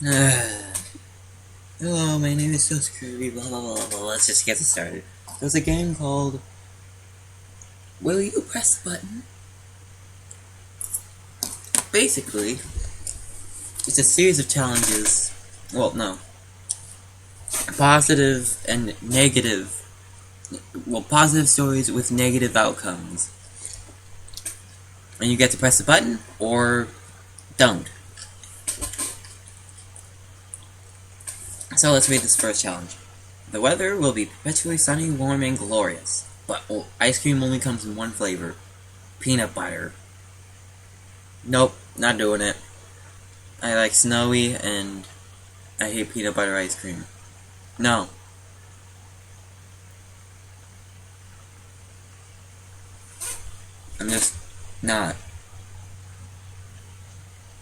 Hello, my name is Toast Kirby, blah blah blah blah. Let's just get it started. There's a game called Will You Press the Button? Basically, it's a series of challenges. Well, no. Positive and negative. Well, positive stories with negative outcomes. And you get to press the button, or don't. So let's read this first challenge. The weather will be perpetually sunny, warm, and glorious. But ice cream only comes in one flavor. Peanut butter. Nope, not doing it. I like snowy and I hate peanut butter ice cream. No. I'm just not.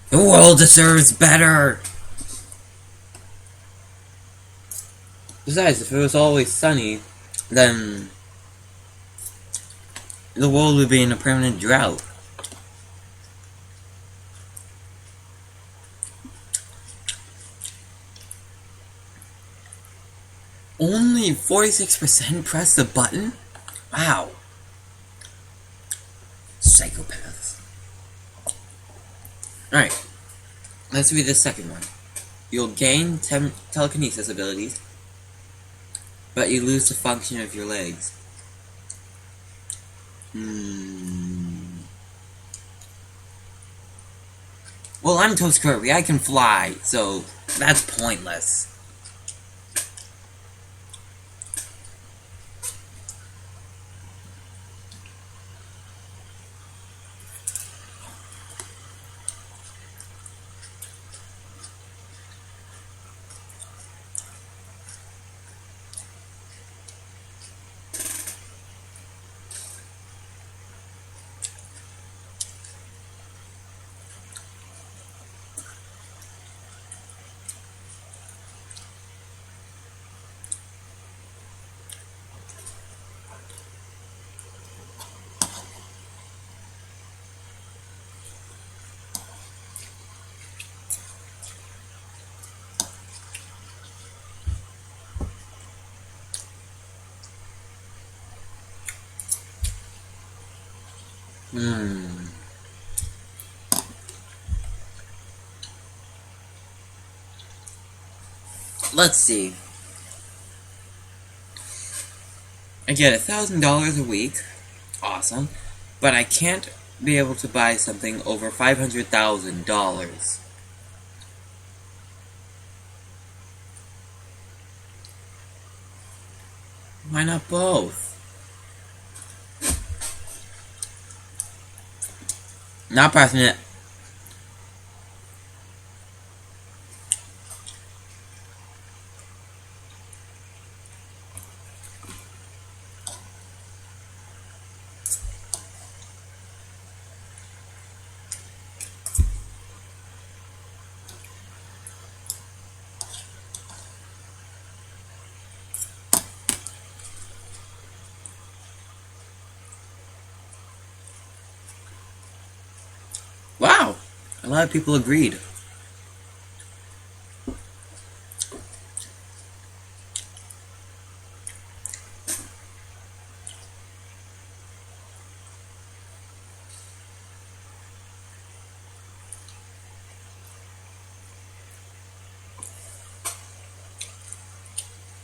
The world deserves better! Besides, if it was always sunny, then the world would be in a permanent drought. Only 46% press the button? Wow. Psychopaths. Alright, let's read the second one. You'll gain telekinesis abilities, but you lose the function of your legs. Well, I'm Toast Kirby. I can fly, so that's pointless. Let's see. I get $1,000 a week. Awesome. But I can't be able to buy something over $500,000. Why not both? Not pressing it. Wow! A lot of people agreed.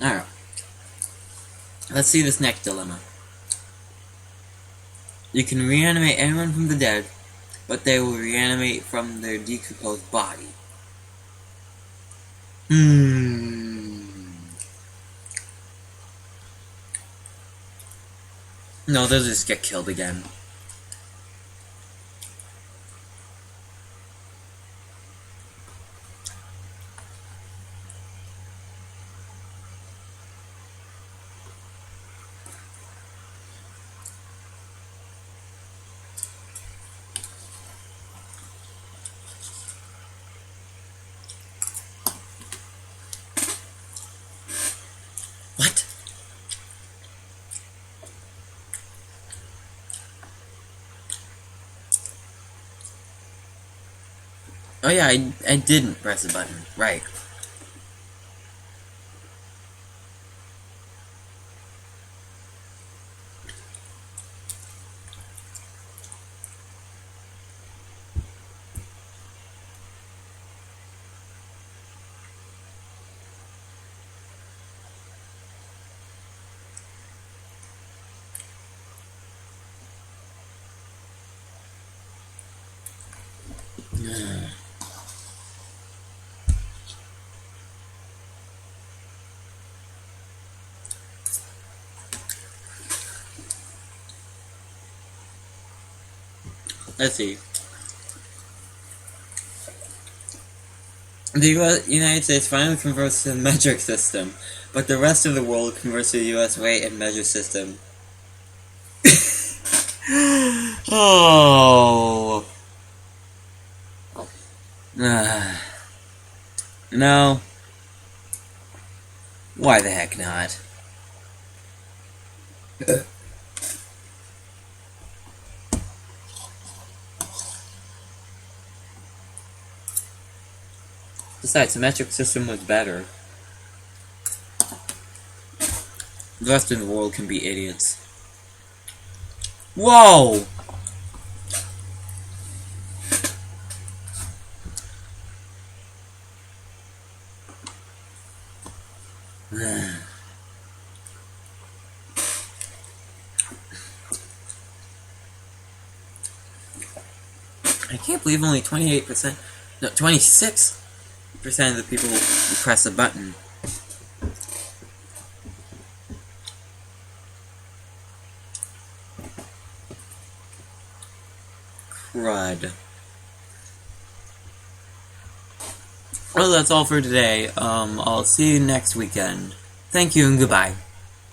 Alright. Let's see this next dilemma. You can reanimate anyone from the dead, but they will reanimate from their decomposed body. No, they'll just get killed again. What? Oh yeah, I didn't press the button. Right. Let's see. The United States finally converts to the metric system, but the rest of the world converts to the U.S. weight and measure system. Oh. No. Why the heck not? Besides, the metric system was better. The rest of the world can be idiots. Whoa! I can't believe only 28%, no, 26% of the people who press the button. Crud. Well, that's all for today. I'll see you next weekend. Thank you and goodbye.